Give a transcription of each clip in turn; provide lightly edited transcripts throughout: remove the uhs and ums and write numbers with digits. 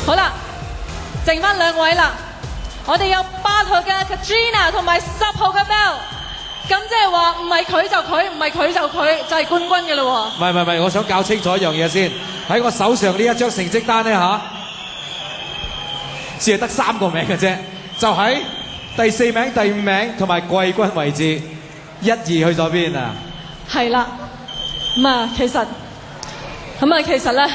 好啦，剩翻2位啦。我哋有8號嘅 Katrina 同埋10號嘅 Bell。咁即係話唔係佢就佢，唔係佢就佢，就係冠軍嘅咯喎。唔係，我想搞清楚一樣嘢先。喺我手上呢一張成績單咧嚇，只係得3個名嘅啫，就喺第4名、第5名同埋季軍位置，1、2去咗邊啊？係啦，其實咧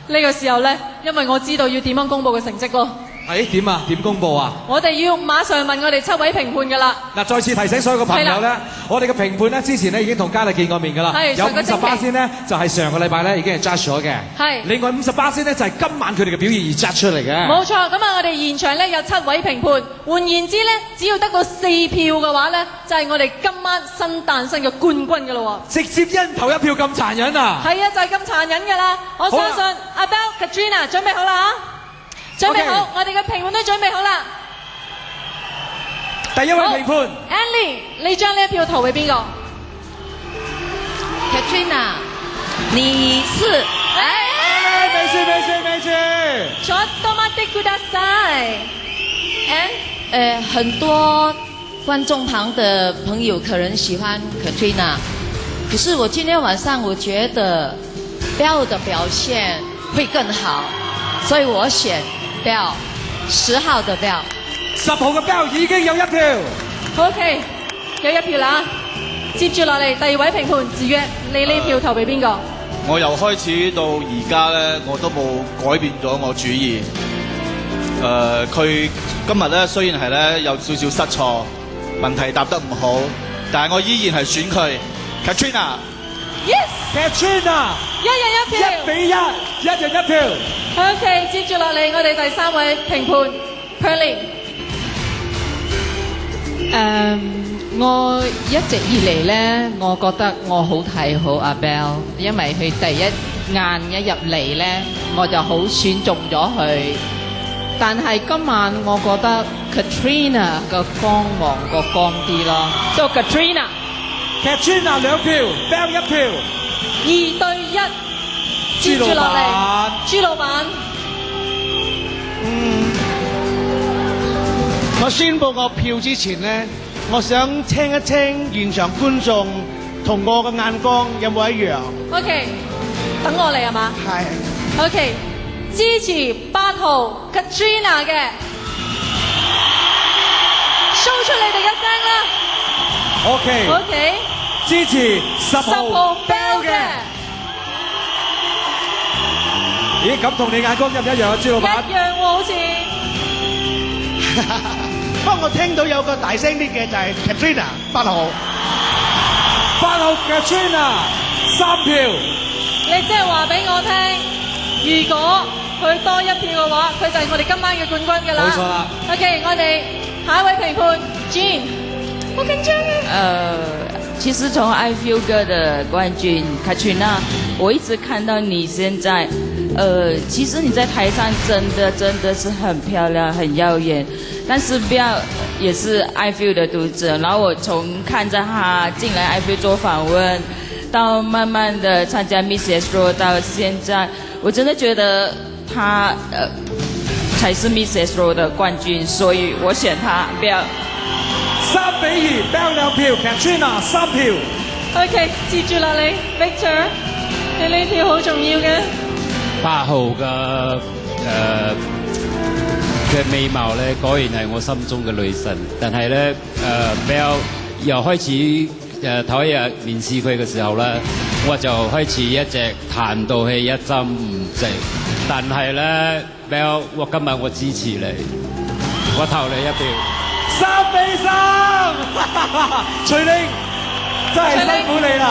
呢個時候咧，因為我知道要點樣公佈嘅成績咯。點啊？點公佈啊？我哋要馬上問我哋7位評判㗎啦。嗱，再次提醒所有嘅朋友咧，我哋嘅評判咧之前咧已經同嘉麗見過面㗎啦。有50%先咧就係上個禮拜咧已經係 judge 咗嘅。係。另外50%先咧就係今晚佢哋嘅表現而 judge 出嚟嘅。冇錯，咁啊我哋現場咧有7位評判，換言之咧，只要得到4票嘅話咧，就係我哋今晚新誕生嘅冠軍㗎咯喎。直接1投1票咁殘忍啊！係啊，就係咁殘忍㗎啦！我相信阿 Bell、Katrina 準備好啦準備好，我哋嘅評判都準備好啦。第一位評判 ，Annie， 你將呢一票投俾邊個 ？Katrina， 你是沒事。ちょっと待ってください。很多觀眾旁的朋友可能喜歡 Katrina， 可是我今天晚上我覺得 Bell 的表現會更好，所以我選 Bell， 10號的 Bell。10號嘅 Bell 已經有1票。OK， 有1票啦。接住落嚟，第2位評判子曰，你呢票投俾邊個？我由開始到而家咧，我都冇改變咗我主意。佢今日咧雖然係咧有少少失錯，問題答得唔好，但係我依然係選佢 Katrina。Yes，Katrina， 1人1票。1比1，1人1票。OK， 接住落嚟，我哋第3位評判 Pearly。我一直以嚟咧，我覺得我好睇好阿 Bell， 因為佢第一眼一入嚟咧，我就好選中咗佢。但係今晚我覺得 Katrina 個光芒個光啲咯，就 Katrina 2票 ，Bell 1票，2對1。接住落嚟，朱老闆。我宣佈我票之前咧，我想聽一聽現場觀眾同我嘅眼光有冇一樣。OK， 等我嚟係嘛？係。OK， 支持8號 Katrina 嘅 ，show 出你哋嘅聲啦。OK， 支持10號 Bell 嘅。咦，咁同你眼光一唔一樣啊，朱老闆？一樣喎，好似。不過我聽到有個大聲啲嘅就係 Katrina 8號Katrina 3票。你即係話俾我聽，如果佢多1票嘅話，佢就係我哋今晚嘅冠軍㗎啦。冇錯啦。OK， 我哋下一位評判 Jean， 好緊張啊。其實從 I Feel Good 的冠軍 Katrina， 我一直看到你現在，其實你在台上真的是很漂亮，很耀眼。但是Bell也是 I Feel 的讀者，然後我從看着他進來 I Feel 做訪問，到慢慢的參加 Miss Astro， 到現在，我真的覺得他才是 Miss Astro 的冠軍，所以我選他Bell。3比2 ，Bell 2票 ，Katrina 3票。OK， 接住落嚟 ，Victor， 你呢票好重要嘅。8號嘅美貌咧，果然係我心中嘅女神。但係咧，Bell 由開始頭一日面試佢嘅時候咧，我就開始一直彈到氣一針唔直。但係咧 ，Bell， 今日我支持你，我投你1票。3比3，徐玲真係辛苦你啦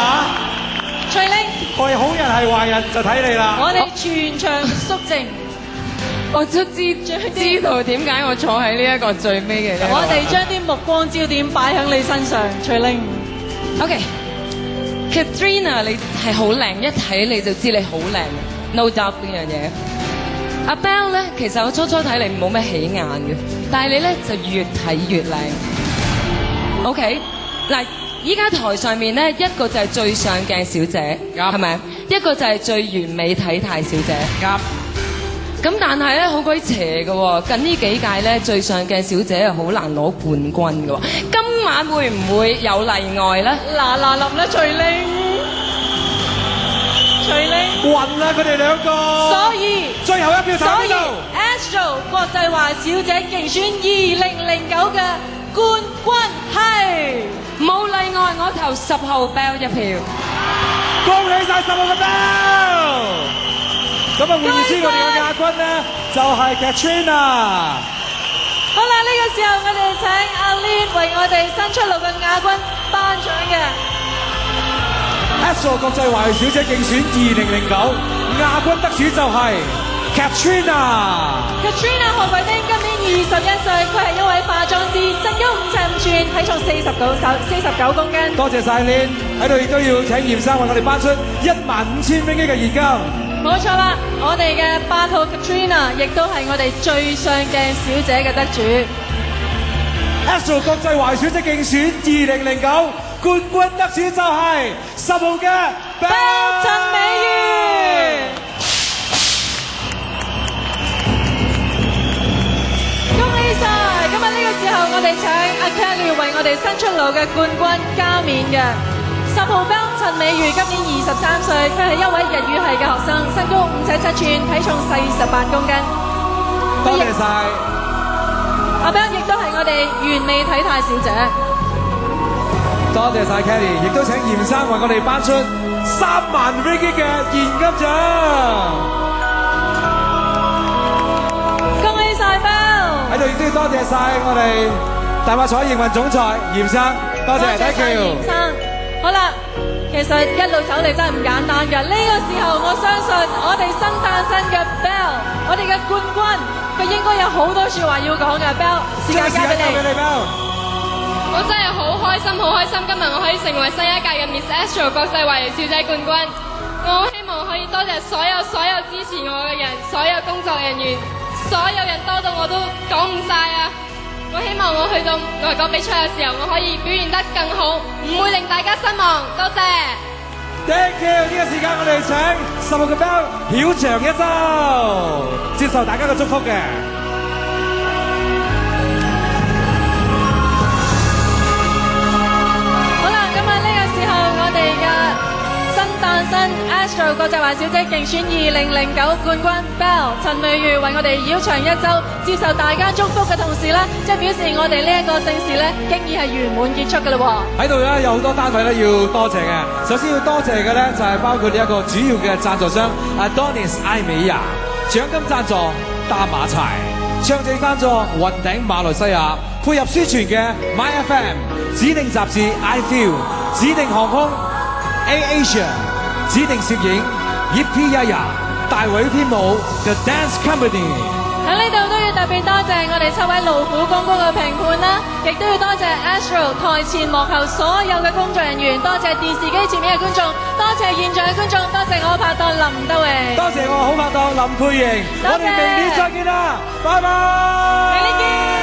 嚇！徐玲，係好人係壞人就睇你啦。我哋全場肅靜。我都知道點解我坐喺呢一個最尾嘅。我哋將啲目光焦點擺喺你身上，徐玲。OK，Katrina 你係好靚，一睇你就知你好靚 ，no doubt 呢樣嘢。阿 Bell 咧，其實我初初睇你冇咩起眼嘅，但係你咧就越睇越靚。OK， 嗱，依家台上面咧，一個就係最上鏡小姐，係咪？一個就係最完美體態小姐。咁但係咧好鬼邪嘅喎，近呢幾屆咧最上鏡小姐係好難攞冠軍嘅喎，今晚會唔會有例外咧？嗱嗱臨啦，徐玲，暈啦佢哋兩個。所以最後一票投邊度？Astro 國際華小姐競選2009嘅冠軍係冇例外，我投10號 Bell 一票。恭喜晒10號嘅 Bell！ 咁啊，換言之，我哋嘅亞軍咧就係 Katrina。好啦，呢個時候我哋請阿 Lin 為我哋新出爐嘅亞軍頒獎嘅。Astro 國際華裔小姐競選2009亞軍得主就係 Katrina。Katrina 何桂丁今年21歲，佢係一位化妝師，身高5尺5寸，體重49公斤。多謝晒 Lin， 喺度亦都要請嚴生為我哋頒出15000ringgit嘅現金。冇錯啦，我哋嘅8號 Katrina 亦都係我哋最上鏡小姐嘅得主。Astro 國際華裔小姐競選2009冠軍得主就係10號嘅 Bell 陳美瑜。恭喜晒！今日呢個時候我哋請阿 Kelly 為我哋新出爐嘅冠軍加冕嘅。10號 Bell 陳美瑜今年23歲，佢係一位日語系嘅學生，身高5尺7寸，體重48公斤。多謝晒。阿 Bell 亦都係我哋完美體態小姐。多謝晒 Kelly， 亦都請嚴生為我哋頒出3萬 ringgit 嘅現金獎。恭喜晒 Bell！ 喺度亦都要多謝晒我哋大馬彩營運總裁嚴生，多謝 Thank you。嚴生，好啦，其實一路走嚟真係唔簡單㗎。呢個時候我相信我哋新誕生嘅 Bell， 我哋嘅冠軍，佢應該有好多説話要講嘅。Bell， 時間交俾你。我真係好開心，好開心！今日我可以成為新一屆嘅 Miss Astro 國際華裔小姐冠軍。我好希望可以多謝所有支持我嘅人，所有工作人員，所有人多到我都講唔晒啊！我希望我去到外國比賽嘅時候，我可以表現得更好，唔會令大家失望。多謝。Thank you！ 呢個時間我哋請10號嘅 Bell 曉場一周，接受大家嘅祝福嘅。誕生 Astro 國際華小姐競選2009冠軍 Bell 陳美瑜為我哋繞場一周，接受大家祝福嘅同時咧，即係表示我哋呢一個盛事咧，經已係圓滿結束㗎啦喎。喺度咧有好多單位咧要多謝嘅，首先要多謝嘅咧就係包括呢一個主要嘅贊助商 Adonis 艾美亞，獎金贊助大馬柴，場地贊助雲頂馬來西亞，配合宣傳嘅 MyFM， 指定雜誌 iFeel， 指定航空 AAsia， 指定攝影 Yippee Yaya， 大會編舞 The Dance Company。喺呢度都要特別多謝我哋7位勞苦功高嘅評判啦，亦都要多謝 Astro 台前幕後所有嘅工作人員，多謝電視機前面嘅觀眾，多謝現場嘅觀眾，多謝我拍檔林德榮，多謝我好拍檔林佩瑩，我哋明年再見啦，拜拜。明年見。